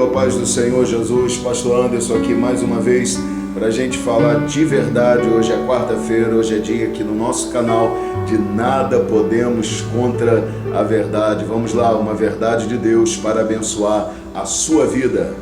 a paz do Senhor Jesus. Pastor Anderson aqui mais uma vez para a gente falar de verdade. Hoje é quarta-feira, hoje é dia aqui no nosso canal de Nada Podemos Contra a Verdade. Vamos lá, uma verdade de Deus para abençoar a sua vida.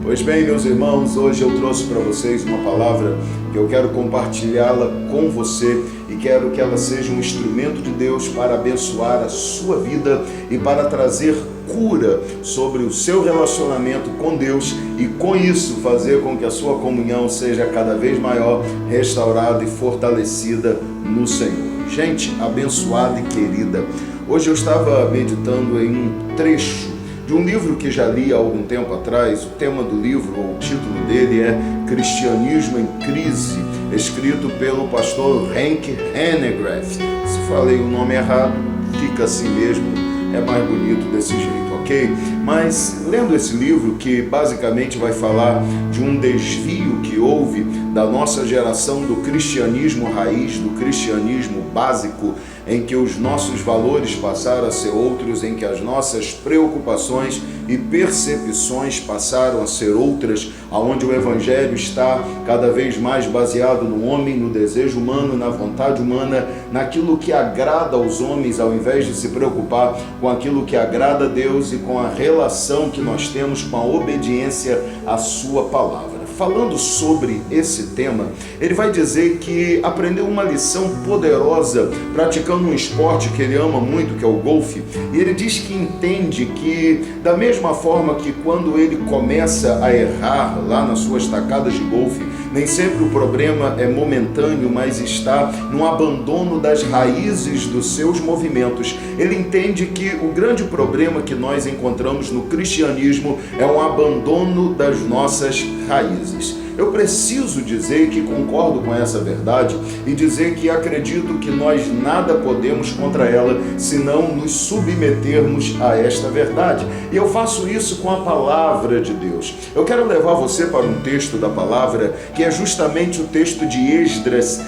Pois bem, meus irmãos, hoje eu trouxe para vocês uma palavra que eu quero compartilhá-la com você e quero que ela seja um instrumento de Deus para abençoar a sua vida e para trazer cura sobre o seu relacionamento com Deus e com isso fazer com que a sua comunhão seja cada vez maior, restaurada e fortalecida no Senhor. Gente abençoada e querida, hoje eu estava meditando em um trecho de um livro que já li há algum tempo atrás. O tema do livro, ou o título dele é Cristianismo em Crise, escrito pelo pastor Henk Hanegraaff. Se falei o nome errado, fica assim mesmo, é mais bonito desse jeito, ok? Mas lendo esse livro, que basicamente vai falar de um desvio que houve da nossa geração do cristianismo raiz, do cristianismo básico, em que os nossos valores passaram a ser outros, em que as nossas preocupações e percepções passaram a ser outras, aonde o evangelho está cada vez mais baseado no homem, no desejo humano, na vontade humana, naquilo que agrada aos homens, ao invés de se preocupar com aquilo que agrada a Deus e com a relação que nós temos com a obediência à sua palavra. Falando sobre esse tema, ele vai dizer que aprendeu uma lição poderosa praticando um esporte que ele ama muito, que é o golfe, e ele diz que entende que, da mesma forma que quando ele começa a errar lá nas suas tacadas de golfe, nem sempre o problema é momentâneo, mas está no abandono das raízes dos seus movimentos. Ele entende que o grande problema que nós encontramos no cristianismo é um abandono das nossas raízes. Eu preciso dizer que concordo com essa verdade e dizer que acredito que nós nada podemos contra ela se não nos submetermos a esta verdade. E eu faço isso com a palavra de Deus. Eu quero levar você para um texto da palavra que é justamente o texto de Esdras,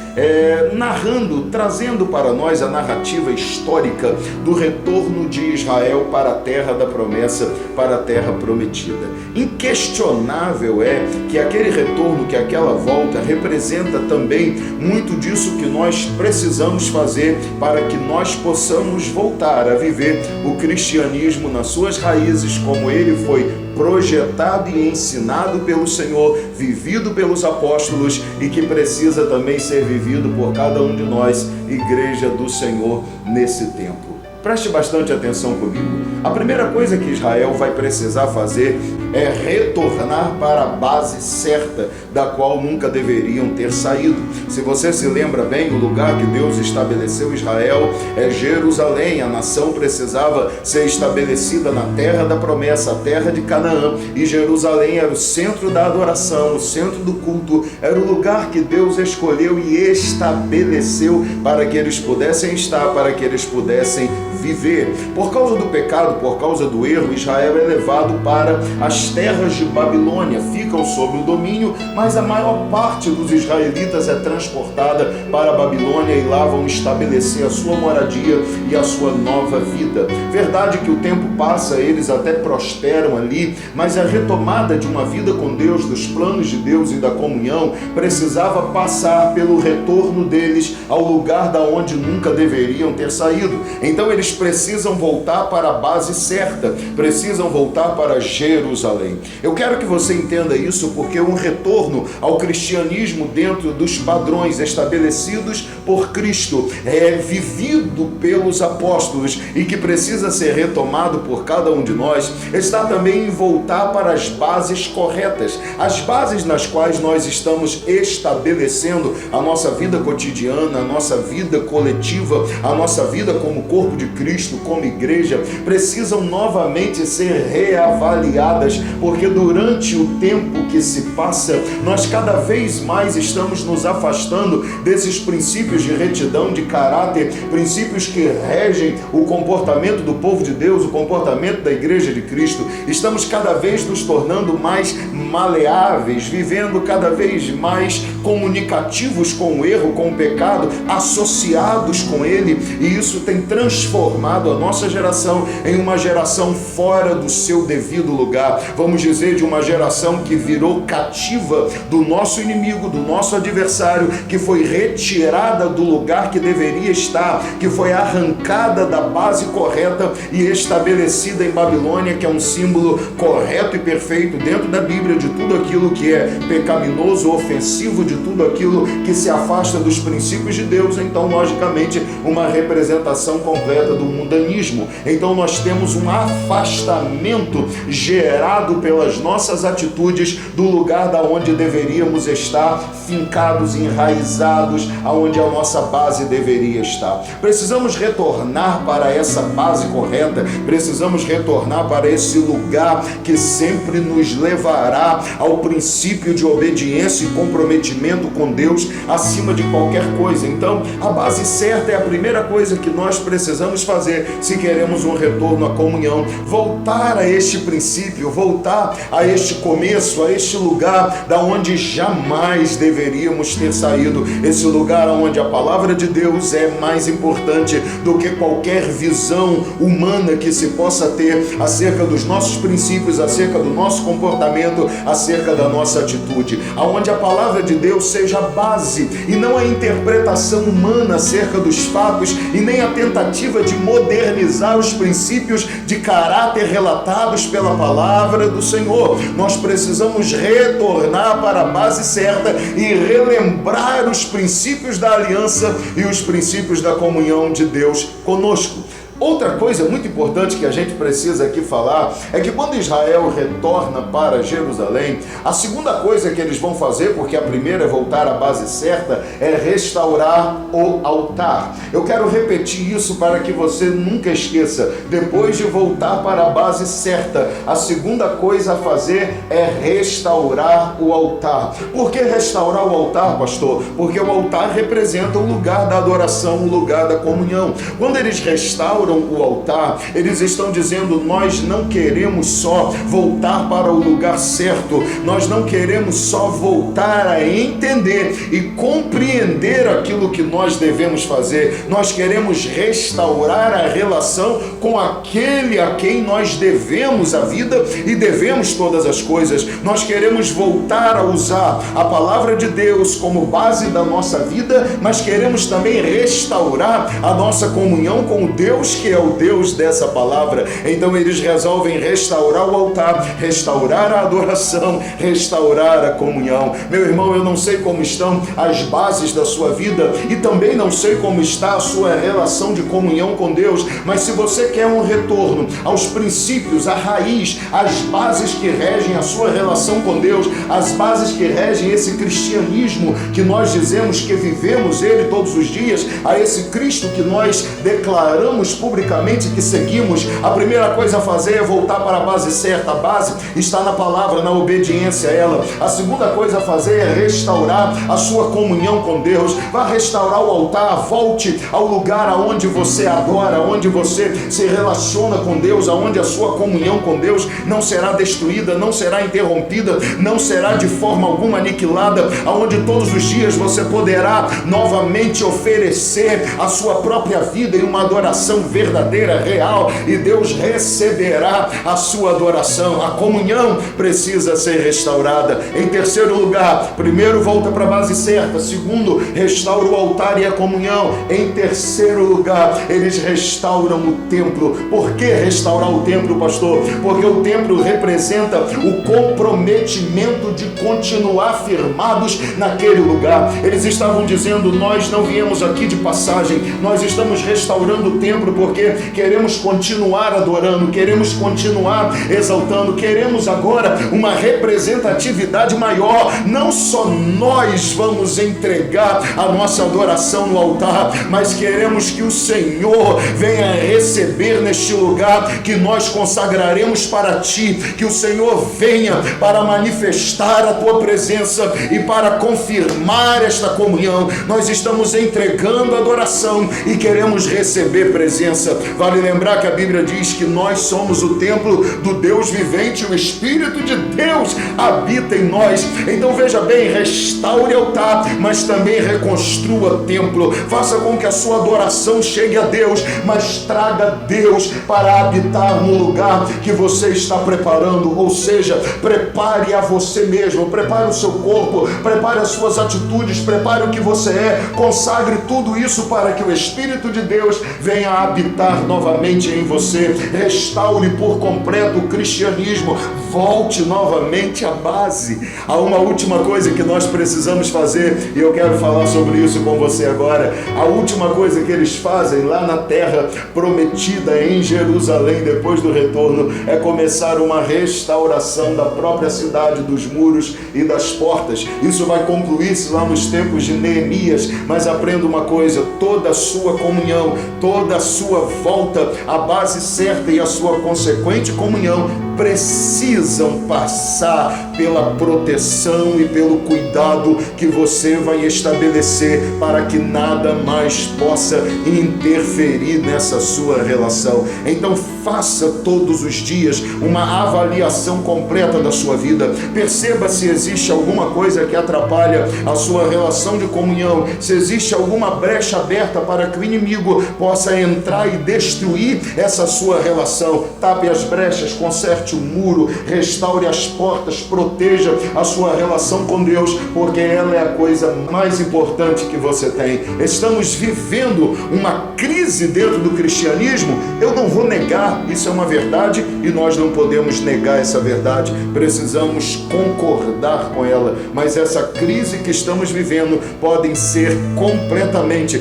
trazendo para nós a narrativa histórica do retorno de Israel para a terra da promessa, para a terra prometida. Inquestionável é que aquele retorno, que aquela volta representa também muito disso que nós precisamos fazer para que nós possamos voltar a viver o cristianismo nas suas raízes, como ele foi projetado e ensinado pelo Senhor, vivido pelos apóstolos e que precisa também ser vivido por cada um de nós, igreja do Senhor, nesse tempo. Preste bastante atenção comigo. A primeira coisa que Israel vai precisar fazer é retornar para a base certa, da qual nunca deveriam ter saído. Se você se lembra bem, o lugar que Deus estabeleceu Israel é Jerusalém. A nação precisava ser estabelecida na terra da promessa, a terra de Canaã. E Jerusalém era o centro da adoração, o centro do culto, era o lugar que Deus escolheu e estabeleceu para que eles pudessem estar, para que eles pudessem viver. Por causa do pecado, por causa do erro, Israel é levado para as terras de Babilônia, ficam sob o domínio, mas a maior parte dos israelitas é transportada para a Babilônia e lá vão estabelecer a sua moradia e a sua nova vida. Verdade que o tempo passa, eles até prosperam ali, mas a retomada de uma vida com Deus, dos planos de Deus e da comunhão, precisava passar pelo retorno deles ao lugar da onde nunca deveriam ter saído. Então eles precisam voltar para a base certa, precisam voltar para Jerusalém. Eu quero que você entenda isso, porque um retorno ao cristianismo dentro dos padrões estabelecidos por Cristo, é vivido pelos apóstolos e que precisa ser retomado por cada um de nós, está também em voltar para as bases corretas, as bases nas quais nós estamos estabelecendo a nossa vida cotidiana, a nossa vida coletiva, a nossa vida como corpo de Cristo, como igreja, precisam novamente ser reavaliadas, porque durante o tempo que se passa, nós cada vez mais estamos nos afastando desses princípios de retidão, de caráter, princípios que regem o comportamento do povo de Deus, o comportamento da igreja de Cristo. Estamos cada vez nos tornando mais maleáveis, vivendo cada vez mais comunicativos com o erro, com o pecado, associados com ele, e isso tem transformado transformado a nossa geração em uma geração fora do seu devido lugar. Vamos dizer, de uma geração que virou cativa do nosso inimigo, do nosso adversário, que foi retirada do lugar que deveria estar, que foi arrancada da base correta e estabelecida em Babilônia, que é um símbolo correto e perfeito dentro da Bíblia de tudo aquilo que é pecaminoso, ofensivo, de tudo aquilo que se afasta dos princípios de Deus. Então, logicamente, uma representação completa do mundanismo. Então nós temos um afastamento gerado pelas nossas atitudes do lugar da onde deveríamos estar fincados, enraizados, aonde a nossa base deveria estar. Precisamos retornar para essa base correta, precisamos retornar para esse lugar que sempre nos levará ao princípio de obediência e comprometimento com Deus acima de qualquer coisa. Então, a base certa é a primeira coisa que nós precisamos fazer se queremos um retorno à comunhão. Voltar a este princípio, voltar a este começo, a este lugar da onde jamais deveríamos ter saído. Esse lugar onde a palavra de Deus é mais importante do que qualquer visão humana que se possa ter acerca dos nossos princípios, acerca do nosso comportamento, acerca da nossa atitude. Aonde a palavra de Deus seja a base e não a interpretação humana acerca dos fatos e nem a tentativa de modernizar os princípios de caráter relatados pela palavra do Senhor. Nós precisamos retornar para a base certa e relembrar os princípios da aliança e os princípios da comunhão de Deus conosco. Outra coisa muito importante que a gente precisa aqui falar é que quando Israel retorna para Jerusalém, a segunda coisa que eles vão fazer, porque a primeira é voltar à base certa, é restaurar o altar. Eu quero repetir isso para que você nunca esqueça. Depois de voltar para a base certa, a segunda coisa a fazer é restaurar o altar. Por que restaurar o altar, pastor? Porque o altar representa o lugar da adoração, o lugar da comunhão. Quando eles restauram o altar, eles estão dizendo: nós não queremos só voltar para o lugar certo, nós não queremos só voltar a entender e compreender aquilo que nós devemos fazer, nós queremos restaurar a relação com aquele a quem nós devemos a vida e devemos todas as coisas. Nós queremos voltar a usar a palavra de Deus como base da nossa vida, mas queremos também restaurar a nossa comunhão com o Deus que é o Deus dessa palavra. Então eles resolvem restaurar o altar, restaurar a adoração, restaurar a comunhão. Meu irmão, eu não sei como estão as bases da sua vida e também não sei como está a sua relação de comunhão com Deus, mas se você quer um retorno aos princípios, à raiz, às bases que regem a sua relação com Deus, as bases que regem esse cristianismo que nós dizemos que vivemos ele todos os dias, a esse Cristo que nós declaramos publicamente que seguimos, a primeira coisa a fazer é voltar para a base certa. A base está na palavra, na obediência a ela. A segunda coisa a fazer é restaurar a sua comunhão com Deus. Vá restaurar o altar, volte ao lugar aonde você adora, aonde você se relaciona com Deus, aonde a sua comunhão com Deus não será destruída, não será interrompida, não será de forma alguma aniquilada, aonde todos os dias você poderá novamente oferecer a sua própria vida em uma adoração verdadeira, real, e Deus receberá a sua adoração. A comunhão precisa ser restaurada. Em terceiro lugar, primeiro, volta para a base certa. Segundo, restaura o altar e a comunhão. Em terceiro lugar, eles restauram o templo. Por que restaurar o templo, pastor? Porque o templo representa o comprometimento de continuar firmados naquele lugar. Eles estavam dizendo: nós não viemos aqui de passagem, nós estamos restaurando o templo porque queremos continuar adorando, queremos continuar exaltando, queremos agora uma representatividade maior. Não só nós vamos entregar a nossa adoração no altar, mas queremos que o Senhor venha receber neste lugar que nós consagraremos para Ti, que o Senhor venha para manifestar a Tua presença e para confirmar esta comunhão. Nós estamos entregando adoração e queremos receber presença. presença. Vale lembrar que a Bíblia diz que nós somos o templo do Deus vivente, o Espírito de Deus habita em nós. Então veja bem, restaure o altar, mas também reconstrua o templo. Faça com que a sua adoração chegue a Deus, mas traga Deus para habitar no lugar que você está preparando. Ou seja, prepare a você mesmo, prepare o seu corpo, prepare as suas atitudes, prepare o que você é, consagre tudo isso para que o Espírito de Deus venha habitar novamente em você. Restaure por completo o cristianismo, volte novamente à base. Há uma última coisa que nós precisamos fazer, e eu quero falar sobre isso com você agora. A última coisa que eles fazem lá na terra prometida em Jerusalém, depois do retorno, é começar uma restauração da própria cidade, dos muros e das portas. Isso vai concluir-se lá nos tempos de Neemias, mas aprenda uma coisa: toda a sua comunhão, toda a sua volta à base certa e a sua consequente comunhão precisam passar pela proteção e pelo cuidado que você vai estabelecer para que nada mais possa interferir nessa sua relação. Então faça todos os dias uma avaliação completa da sua vida. Perceba se existe alguma coisa que atrapalha a sua relação de comunhão, se existe alguma brecha aberta para que o inimigo possa entrar e destruir essa sua relação. Tape as brechas, conserte o muro, restaure as portas, proteja a sua relação com Deus, porque ela é a coisa mais importante que você tem. Estamos vivendo uma crise dentro do cristianismo, eu não vou negar, isso é uma verdade e nós não podemos negar essa verdade, precisamos concordar com ela, mas essa crise que estamos vivendo pode ser completamente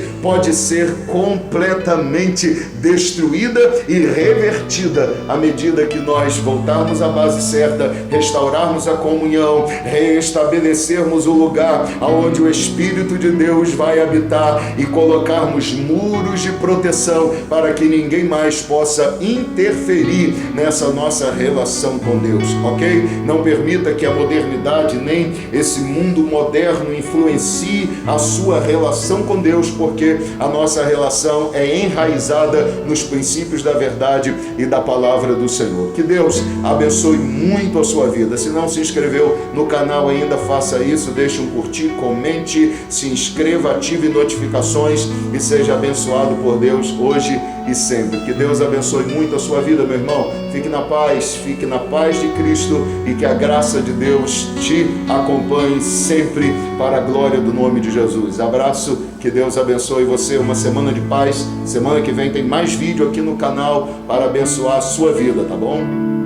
destruída e revertida à medida que nós voltarmos à base certa, restaurarmos a comunhão, reestabelecermos o lugar onde o Espírito de Deus vai habitar e colocarmos muros de proteção para que ninguém mais possa interferir nessa nossa relação com Deus, ok? Não permita que a modernidade nem esse mundo moderno influencie a sua relação com Deus, porque a nossa relação é enraizada nos princípios da verdade e da palavra do Senhor. Que Deus abençoe muito a sua vida. Se não se inscreveu no canal ainda, faça isso, deixe um curtir, comente, se inscreva, ative notificações e seja abençoado por Deus hoje e sempre. Que Deus abençoe muito a sua vida, meu irmão. Fique na paz de Cristo e que a graça de Deus te acompanhe sempre para a glória do nome de Jesus. Abraço, que Deus abençoe você, uma semana de paz. Semana que vem tem mais vídeo aqui no canal para abençoar a sua vida, tá bom?